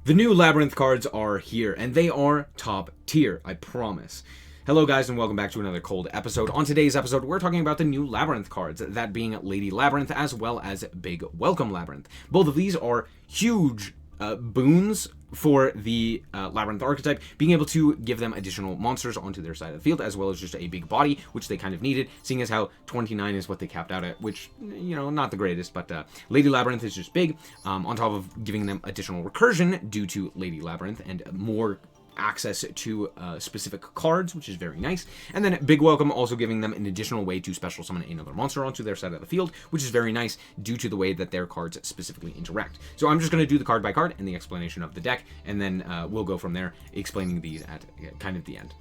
The new Labrynth cards are here, and they are top tier, I promise. Hello guys, and welcome back to another cold episode. On today's episode, we're talking about the new Labrynth cards, that being Lady Labrynth as well as Big Welcome Labrynth. Both of these are huge boons for the Labrynth archetype, being able to give them additional monsters onto their side of the field, as well as just a big body, which they kind of needed, seeing as how 29 is what they capped out at, which, you know, not the greatest, but Lady Labrynth is just big, on top of giving them additional recursion due to Lady Labrynth and more access to specific cards, which is very nice. And then Big Welcome also giving them an additional way to special summon another monster onto their side of the field, which is very nice due to the way that their cards specifically interact. So I'm just going to do the card by card and the explanation of the deck, and then we'll go from there, explaining these at kind of the end.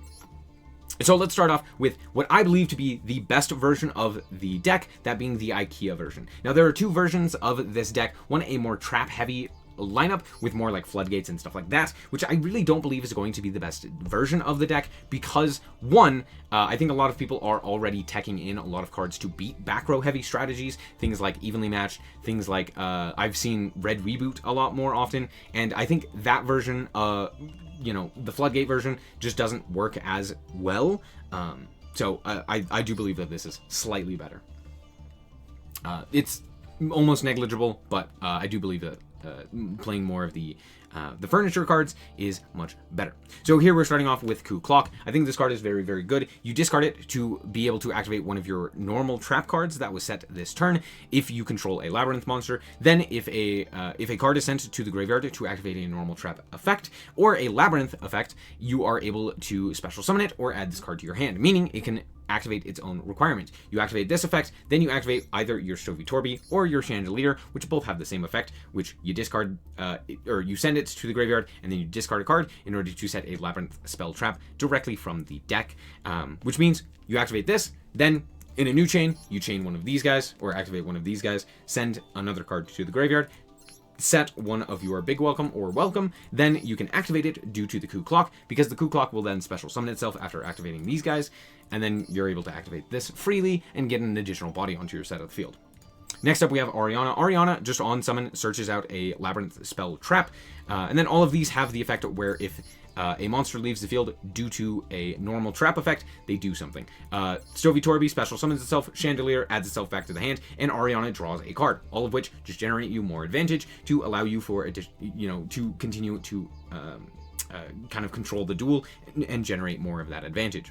So let's start off with what I believe to be the best version of the deck, that being the Ikea version. Now there are two versions of this deck, one a more trap heavy lineup with more like floodgates and stuff like that, which I really don't believe is going to be the best version of the deck, because one, I think a lot of people are already teching in a lot of cards to beat back row heavy strategies, things like evenly matched, things like I've seen Red Reboot a lot more often, and I think that version, you know, the floodgate version just doesn't work as well. So I do believe that this is slightly better. It's almost negligible, but I do believe that playing more of the furniture cards is much better. So here we're starting off with Coup Clock. I think this card is very, very good. You discard it to be able to activate one of your normal trap cards that was set this turn if you control a Labrynth monster. Then if a card is sent to the graveyard to activate a normal trap effect or a Labrynth effect, you are able to special summon it or add this card to your hand, meaning it can activate its own requirement. You activate this effect, then you activate either your SnowiKs or your Chandelier, which both have the same effect, which you discard, or you send it to the graveyard, and then you discard a card in order to set a Labrynth spell trap directly from the deck, which means you activate this, then in a new chain, you chain one of these guys, or activate one of these guys, send another card to the graveyard, set one of your Big Welcome or Welcome, then you can activate it due to the Coup Clock, because the Coup Clock will then special summon itself after activating these guys, and then you're able to activate this freely and get an additional body onto your side of the field. Next up, we have Ariana. Ariana, just on summon, searches out a Labrynth spell trap, and then all of these have the effect where if a monster leaves the field due to a normal trap effect, they do something. SnowiKs special summons itself, Chandelier adds itself back to the hand, and Ariana draws a card, all of which just generate you more advantage to allow you for, to continue to kind of control the duel and generate more of that advantage.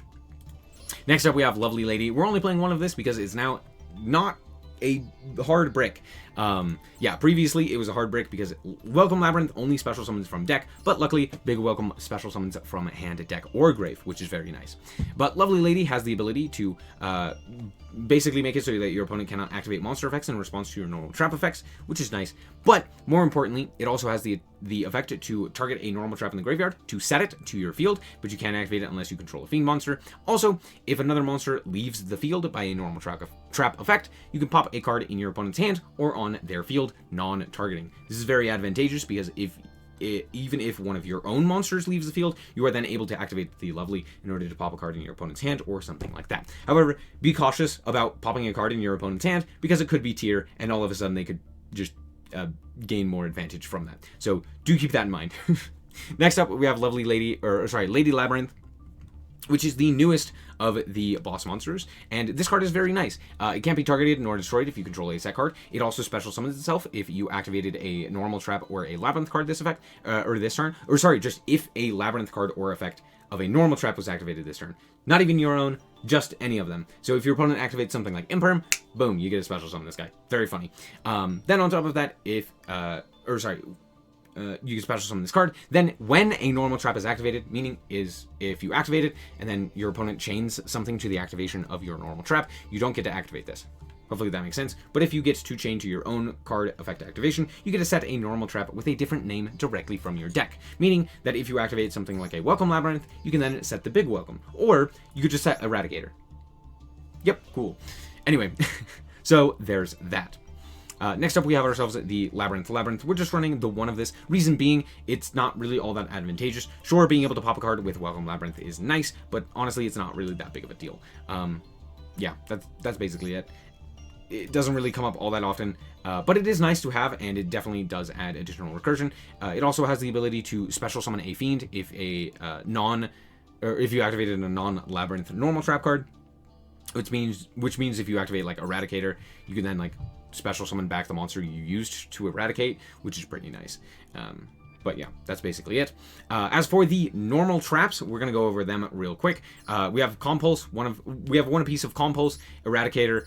Next up, we have Lovely Lady. We're only playing one of this because it's now not a hard brick. Yeah, previously it was a hard brick because Welcome Labrynth only special summons from deck, but luckily Big Welcome special summons from hand, deck, or grave, which is very nice. But Lovely Lady has the ability to basically make it so that your opponent cannot activate monster effects in response to your normal trap effects, which is nice. But more importantly, it also has the effect to target a normal trap in the graveyard, to set it to your field, but you can't activate it unless you control a fiend monster. Also, if another monster leaves the field by a normal trap effect, you can pop a card in your opponent's hand or on their field, non-targeting. This is very advantageous because even if one of your own monsters leaves the field, you are then able to activate the Lovely in order to pop a card in your opponent's hand or something like that. However, be cautious about popping a card in your opponent's hand because it could be tier, and all of a sudden they could just gain more advantage from that. So do keep that in mind. Next up, we have Lady Labrynth, which is the newest of the boss monsters, and this card is very nice. It can't be targeted nor destroyed if you control a set card. It also special summons itself if you activated a normal trap or a Labrynth card this effect, or this turn, or sorry, just if a Labrynth card or effect of a normal trap was activated this turn. Not even your own, just any of them. So if your opponent activates something like Imperm, boom, you get a special summon this guy. Very funny. Then on top of that, you can special summon this card. Then when a normal trap is activated, meaning is if you activate it and then your opponent chains something to the activation of your normal trap, you don't get to activate this. Hopefully that makes sense. But if you get to chain to your own card effect activation, you get to set a normal trap with a different name directly from your deck. Meaning that if you activate something like a Welcome Labrynth, you can then set the Big Welcome. Or you could just set Eradicator. Yep, cool. Anyway, so there's that. Next up, we have ourselves the Labrynth. We're just running the one of this. Reason being, it's not really all that advantageous. Sure, being able to pop a card with Welcome Labrynth is nice, but honestly, it's not really that big of a deal. Yeah, that's basically it. it doesn't really come up all that often, but it is nice to have, and it definitely does add additional recursion. It also has the ability to special summon a fiend if if you activated a non-Labrynth normal trap card, which means if you activate like Eradicator, you can then like special summon back the monster you used to eradicate, which is pretty nice. But yeah, that's basically it. As for the normal traps, we're gonna go over them real quick. We have Compulse. We have one piece of Compulse, Eradicator,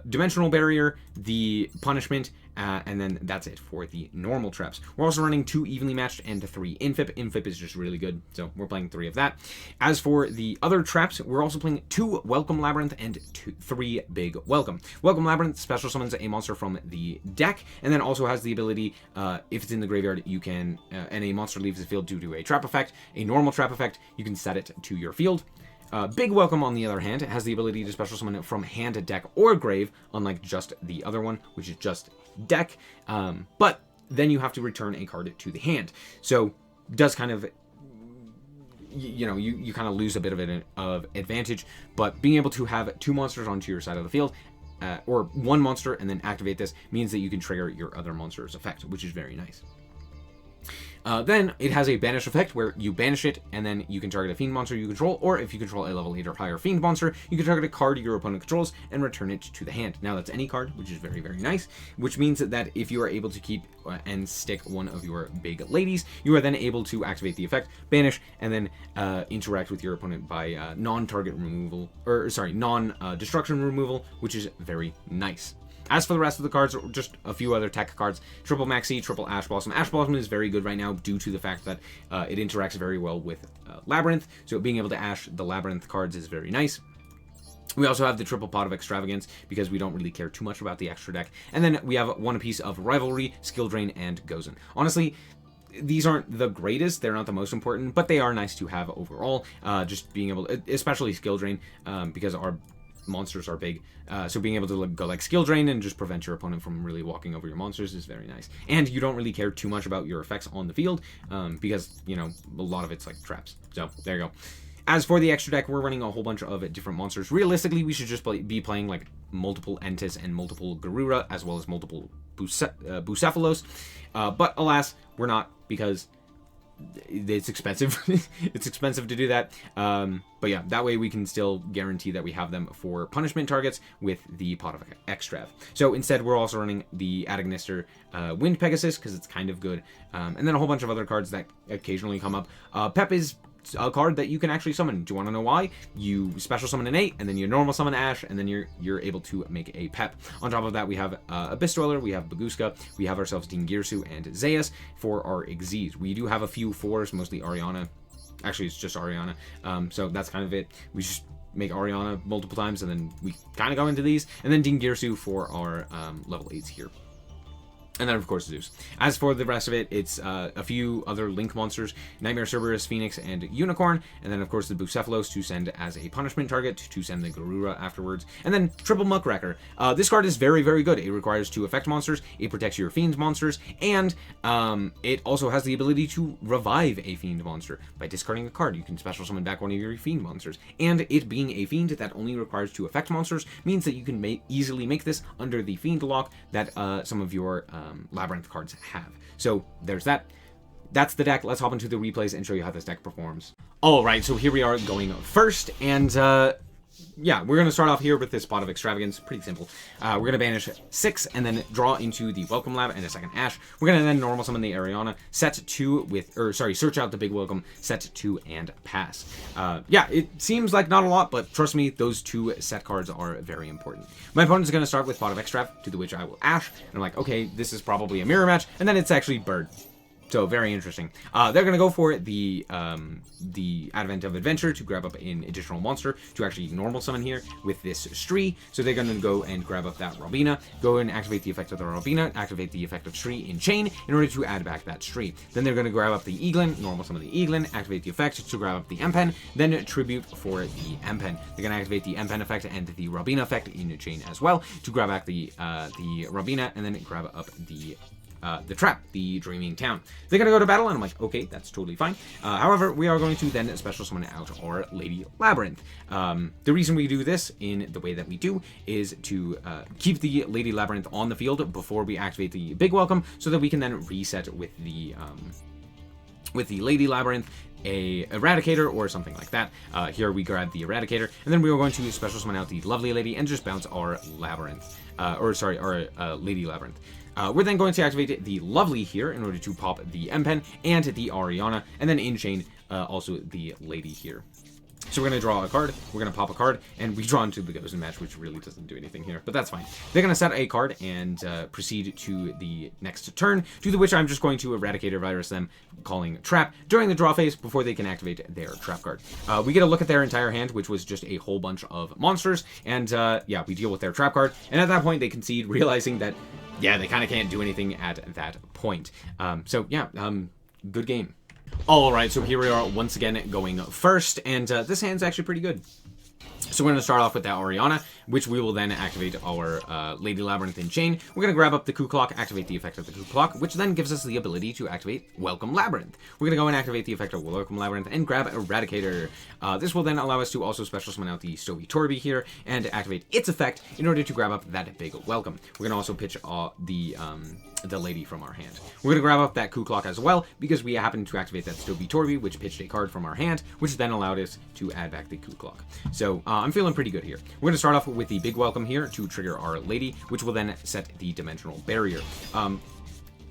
Dimensional Barrier, the Punishment, and then that's it for the normal traps. We're also running 2 evenly matched and 3 infip. Infip is just really good, so we're playing 3 of that. As for the other traps, we're also playing 2 Welcome Labrynth and 3 Big Welcome. Welcome Labrynth special summons a monster from the deck, and then also has the ability, if it's in the graveyard, you can, and a monster leaves the field due to a trap effect, a normal trap effect, you can set it to your field. Big Welcome, on the other hand, has the ability to special summon it from hand, deck, or grave, unlike just the other one, which is just deck. But then you have to return a card to the hand. So does kind of, you kind of lose a bit of advantage. But being able to have 2 monsters onto your side of the field, or 1 monster, and then activate this means that you can trigger your other monster's effect, which is very nice. Then it has a banish effect where you banish it, and then you can target a fiend monster you control, or if you control a level 8 or higher fiend monster, you can target a card your opponent controls and return it to the hand. Now that's any card, which is very, very nice, which means that if you are able to keep and stick one of your big ladies, you are then able to activate the effect, banish, and then interact with your opponent by non-target removal, or sorry, non-destruction removal, which is very nice. As for the rest of the cards, just a few other tech cards. Triple Maxi, Triple Ash Blossom. Ash Blossom is very good right now due to the fact that it interacts very well with Labrynth, so being able to Ash the Labrynth cards is very nice. We also have the Triple Pot of Extravagance because we don't really care too much about the extra deck. And then we have one piece of Rivalry, Skill Drain, and Gozen. Honestly, these aren't the greatest, they're not the most important, but they are nice to have overall. Just being able to, especially Skill Drain, because our monsters are big, so being able to go like Skill Drain and just prevent your opponent from really walking over your monsters is very nice. And you don't really care too much about your effects on the field, because, a lot of it's like traps. So there you go. As for the extra deck, we're running a whole bunch of different monsters. Realistically, we should just be playing like multiple Entis and multiple Garura, as well as multiple Bucephalos, but alas, we're not, because it's expensive. It's expensive to do that, but yeah, that way we can still guarantee that we have them for punishment targets with the Pot of Extrav. So instead, we're also running the Adagnister Wind Pegasus because it's kind of good, and then a whole bunch of other cards that occasionally come up. Pep is a card that you can actually summon. Do you want to know why? You special summon an 8, and then you normal summon Ash, and then you're able to make a Pep. On top of that, we have Abyss Dweller, we have Baguska, we have ourselves Dingirsu and Zayas for our Xyz. We do have a few 4s, mostly Ariana. Actually, it's just Ariana. So that's kind of it. We just make Ariana multiple times, and then we kind of go into these, and then Dingirsu for our level 8s here. And then, of course, Zeus. As for the rest of it, it's a few other Link monsters, Nightmare Cerberus, Phoenix, and Unicorn. And then, of course, the Bucephalos to send as a punishment target, to send the Garura afterwards. And then, Triple Muckracker. This card is very, very good. It requires 2 effect monsters, it protects your Fiend monsters, and it also has the ability to revive a Fiend monster. By discarding a card, you can special summon back one of your Fiend monsters. And it being a Fiend that only requires 2 effect monsters means that you can easily make this under the Fiend lock that some of your Labrynth cards have. So there's that. That's the deck. Let's hop into the replays and show you how this deck performs. Alright, so here we are going first, and yeah, we're going to start off here with this Pot of Extravagance. Pretty simple. We're going to banish 6 and then draw into the Welcome Lab and a second Ash. We're going to then normal summon the Ariana, set 2 with, or sorry, search out the Big Welcome, set 2 and pass. Yeah, it seems like not a lot, but trust me, those 2 set cards are very important. My opponent is going to start with Pot of Extrav, to the which I will Ash, and I'm like, okay, this is probably a mirror match, and then it's actually Bird. So very interesting. They're going to go for the Advent of Adventure to grab up an additional monster to actually normal summon here with this Stree. So they're going to go and grab up that Robina, go and activate the effect of the Robina, activate the effect of Stree in Chain in order to add back that Stree. Then they're going to grab up the Eaglin, normal summon the Eaglin, activate the effect to grab up the Empen, then Tribute for the Empen. They're going to activate the Empen effect and the Robina effect in Chain as well to grab back the Robina, and then grab up the the trap, the Dreaming Town. They're going to go to battle, and I'm like, okay, that's totally fine. However, we are going to then special summon out our Lady Labrynth. The reason we do this in the way that we do is to keep the Lady Labrynth on the field before we activate the big welcome, so that we can then reset with the Lady Labrynth a Eradicator or something like that. Here we grab the Eradicator, and then we are going to special summon out the Lovely Lady and just bounce our Labrynth, our Lady Labrynth. We're then going to activate the Lovely here in order to pop the M-Pen and the Ariana, and then in chain also the Lady here. So we're going to draw a card, we're going to pop a card, and we draw into the Gozen match, which really doesn't do anything here, but that's fine. They're going to set a card and proceed to the next turn, to which I'm just going to Eradicator Virus them, calling Trap, during the draw phase before they can activate their Trap card. We get a look at their entire hand, which was just a whole bunch of monsters, and yeah, we deal with their Trap card, and at that point they concede, realizing that, yeah, they kind of can't do anything at that point. So yeah, good game. Alright, so here we are once again going first, and this hand's actually pretty good. So we're going to start off with that Oriana, which we will then activate our Lady Labrynth in chain. We're going to grab up the Coup Clock, activate the effect of the Coup Clock, which then gives us the ability to activate Welcome Labrynth. We're going to go and activate the effect of Welcome Labrynth and grab Eradicator. This will then allow us to also special summon out the SnowiKs here and activate its effect in order to grab up that big Welcome. We're going to also pitch the Lady from our hand. We're going to grab up that Coup Clock as well, because we happen to activate that SnowiKs, which pitched a card from our hand, which then allowed us to add back the Coup Clock. So I'm feeling pretty good here. We're going to start off with the big welcome here to trigger our Lady, which will then set the dimensional barrier.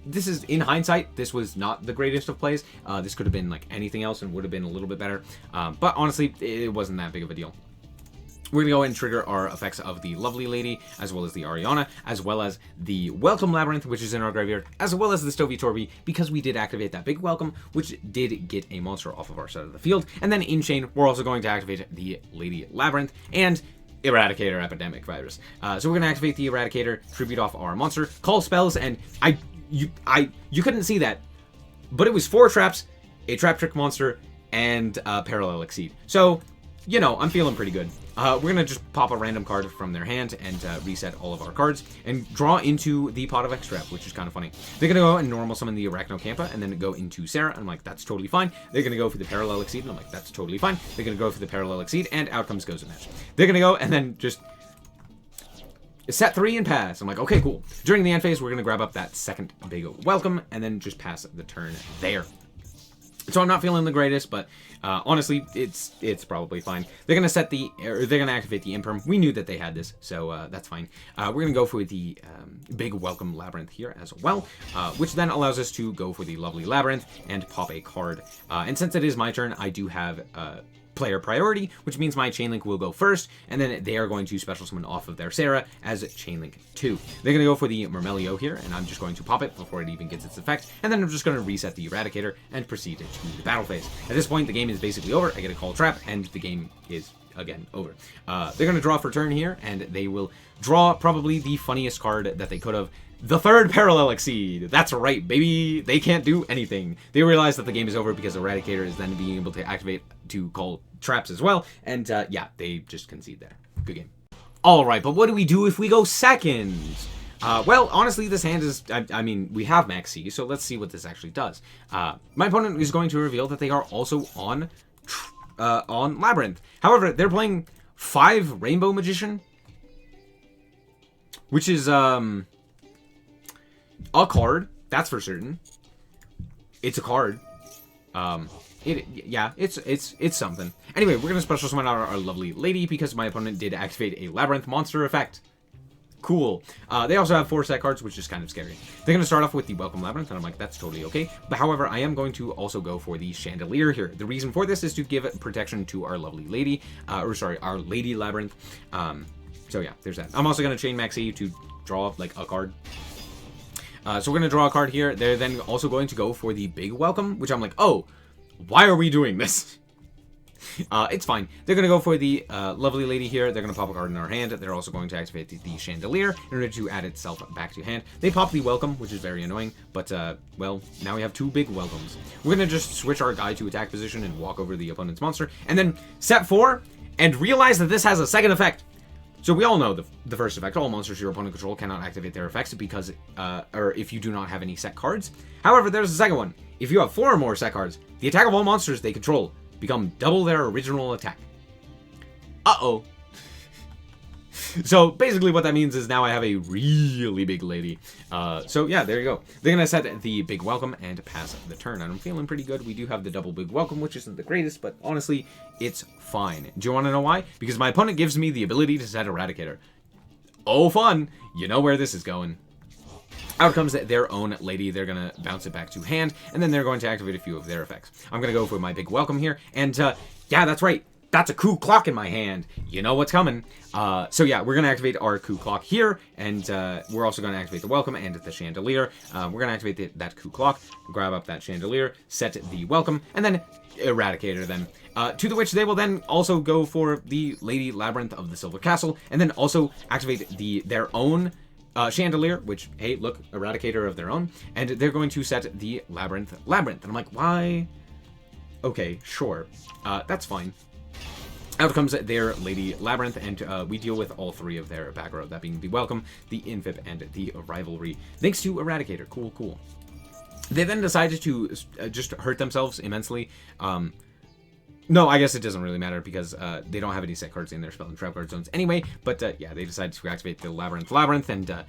This is, in hindsight, this was not the greatest of plays. This could have been like anything else and would have been a little bit better. But honestly, it wasn't that big of a deal. We're going to go and trigger our effects of the Lovely Lady, as well as the Ariana, as well as the Welcome Labrynth, which is in our graveyard, as well as the SnowiKs, because we did activate that big welcome, which did get a monster off of our side of the field. And then in chain, we're also going to activate the Lady Labrynth and Eradicator Epidemic Virus. So we're going to activate the Eradicator, tribute off our monster, call spells, and you couldn't see that, but it was 4 traps, a Trap Trick monster, and Parallel Exceed. So, you know, I'm feeling pretty good. We're going to just pop a random card from their hand and reset all of our cards and draw into the Pot of X-Trap, which is kind of funny. They're going to go and normal summon the Arachnocampa and then go into Sarah. And I'm like, that's totally fine. They're going to go for the Parallel Exceed, and I'm like, that's totally fine. They're going to go for the Parallel Exceed, and out comes Gozen Match. They're going to go and then just set 3 and pass. I'm like, okay, cool. During the end phase, we're going to grab up that second big welcome and then just pass the turn there. So I'm not feeling the greatest, but honestly, it's probably fine. They're gonna they're gonna activate the Imperm. We knew that they had this, so that's fine. We're gonna go for the big Welcome Labrynth here as well, which then allows us to go for the Lovely Labrynth and pop a card. And since it is my turn, I do have player priority, which means my Chainlink will go first, and then they are going to special summon off of their Sarah as Chainlink 2. They're going to go for the Myrmelio here, and I'm just going to pop it before it even gets its effect, and then I'm just going to reset the Eradicator and proceed to the battle phase. At this point, the game is basically over. I get a call trap, and the game is again over. They're going to draw for turn here, and they will draw probably the funniest card that they could have. The third Parallel Exceed. That's right, baby. They can't do anything. They realize that the game is over because Eradicator is then being able to activate to call traps as well. And yeah, they just concede there. Good game. All right, but what do we do if we go second? Well, honestly, this hand is, I mean, we have Max C, so let's see what this actually does. My opponent is going to reveal that they are also on Labrynth. However, they're playing 5 Rainbow Magician, which is, a card, that's for certain. It's a card. Yeah, it's something. Anyway, we're gonna special summon our Lovely Lady because my opponent did activate a Labrynth monster effect. Cool. They also have 4 set cards, which is kind of scary. They're gonna start off with the Welcome Labrynth, and I'm like, that's totally okay. But however, I am going to also go for the Chandelier here. The reason for this is to give protection to our Lovely Lady, our Lady Labrynth. So yeah, there's that. I'm also gonna chain Maxi to draw like a card. So we're going to draw a card here. They're then also going to go for the big welcome, which I'm like, oh, why are we doing this? It's fine. They're going to go for the Lovely Lady here. They're going to pop a card in our hand. They're also going to activate the Chandelier in order to add itself back to hand. They pop the welcome, which is very annoying, but, well, now we have 2 big welcomes. We're going to just switch our guy to attack position and walk over the opponent's monster, and then set 4 and realize that this has a second effect. So we all know the first effect, all monsters your opponent control cannot activate their effects because, or if you do not have any set cards. However, there's the second one. If you have 4 or more set cards, the attack of all monsters they control become double their original attack. Uh-oh. So basically what that means is now I have a really big lady. So yeah, there you go. They're going to set the big welcome and pass the turn. And I'm feeling pretty good. We do have the double big welcome, which isn't the greatest, but honestly, it's fine. Do you want to know why? Because my opponent gives me the ability to set Eradicator. Oh, fun. You know where this is going. Out comes their own lady. They're going to bounce it back to hand, and then they're going to activate a few of their effects. I'm going to go for my big welcome here, and yeah, that's right. That's a coup clock in my hand. You know what's coming. So yeah, we're going to activate our coup clock here, and we're also going to activate the welcome and the chandelier. We're going to activate that coup clock, grab up that chandelier, set the welcome, and then Eradicator them. To the which they will then also go for the Lady Labrynth of the Silver Castle, and then also activate their own chandelier, which, hey, look, Eradicator of their own, and they're going to set the Labrynth. And I'm like, why? Okay, sure. That's fine. Out comes their Lady Labrynth, and we deal with all 3 of their back row, that being the Welcome, the Infib, and the Rivalry, thanks to Eradicator. Cool, cool. They then decided to just hurt themselves immensely. No, I guess it doesn't really matter because they don't have any set cards in their spell and trap card zones anyway, but yeah, they decided to activate the Labrynth, and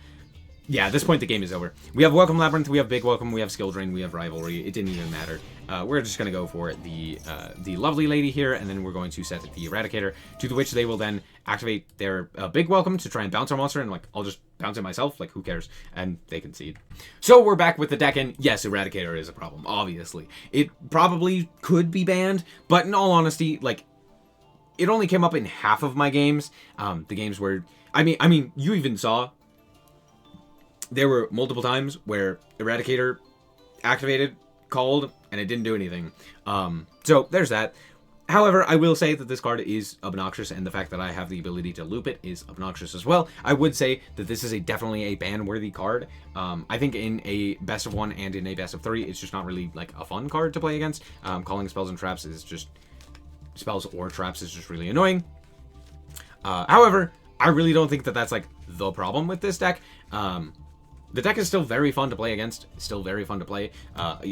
yeah, at this point the game is over. We have Welcome Labrynth, we have Big Welcome, we have Skill Drain, we have Rivalry. It didn't even matter. We're just going to go for the lovely lady here, and then we're going to set the Eradicator, to the which they will then activate their Big Welcome to try and bounce our monster, and like, I'll just bounce it myself, like, who cares? And they concede. So we're back with the deck, and yes, Eradicator is a problem, obviously. It probably could be banned, but in all honesty, like, it only came up in half of my games. The games where, I mean, you even saw there were multiple times where Eradicator activated, called, and it didn't do anything. So there's that. However, I will say that this card is obnoxious, and the fact that I have the ability to loop it is obnoxious as well. I would say that this is definitely a ban-worthy card. I think in a best of 1 and in a best of 3, it's just not really like a fun card to play against. Calling spells and traps is just spells or traps is just really annoying. However, I really don't think that that's like the problem with this deck. The deck is still very fun to play against, still very fun to play.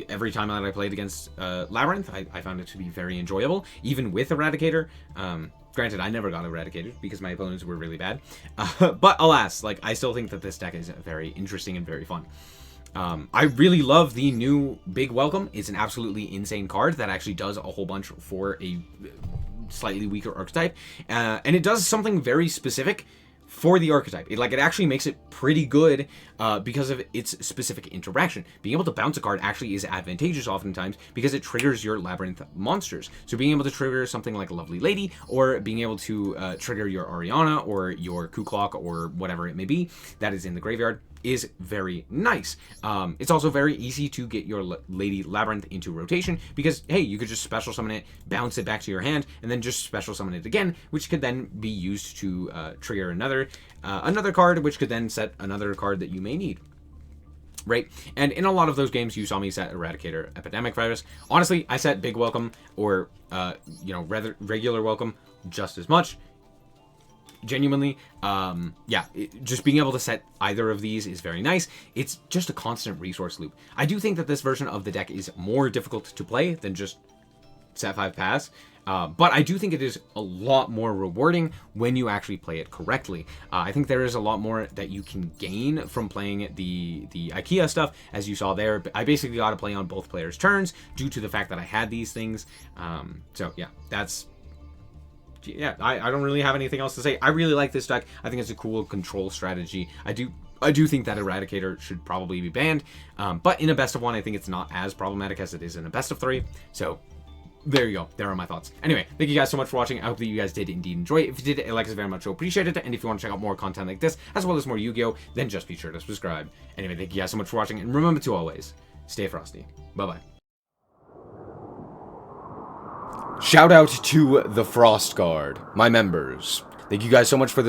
Every time that I played against Labrynth, I found it to be very enjoyable, even with Eradicator. Granted, I never got Eradicated because my opponents were really bad. But alas, like, I still think that this deck is very interesting and very fun. I really love the new Big Welcome. It's an absolutely insane card that actually does a whole bunch for a slightly weaker archetype. And it does something very specific for the archetype. It actually makes it pretty good because of its specific interaction. Being able to bounce a card actually is advantageous oftentimes because it triggers your Labrynth monsters. So being able to trigger something like a Lovely Lady, or being able to trigger your Ariana or your Coup Clock or whatever it may be that is in the graveyard is very nice. It's also very easy to get your Lady Labrynth into rotation because, hey, you could just special summon it, bounce it back to your hand, and then just special summon it again, which could then be used to trigger another card, which could then set another card that you may need. Right? And in a lot of those games, you saw me set Eradicator, Epidemic Virus. Honestly, I set Big Welcome or, regular Welcome just as much. Genuinely, yeah, just being able to set either of these is very nice. It's just a constant resource loop. I do think that this version of the deck is more difficult to play than just set 5 pass, but I do think it is a lot more rewarding when you actually play it correctly. I think there is a lot more that you can gain from playing the Ikea stuff, as you saw there. I basically got to play on both players' turns due to the fact that I had these things. So yeah, I don't really have anything else to say. I really like this deck. I think it's a cool control strategy. I do think that Eradicator should probably be banned, but in a best of 1, I think it's not as problematic as it is in a best of 3. So there you go. There are my thoughts. Anyway, thank you guys so much for watching. I hope that you guys did indeed enjoy it. If you did, like us very much, so appreciate it. And if you want to check out more content like this, as well as more Yu-Gi-Oh, then just be sure to subscribe. Anyway, thank you guys so much for watching, and remember to always stay frosty. Bye-bye. Shout out to the Frost Guard, my members. Thank you guys so much for this.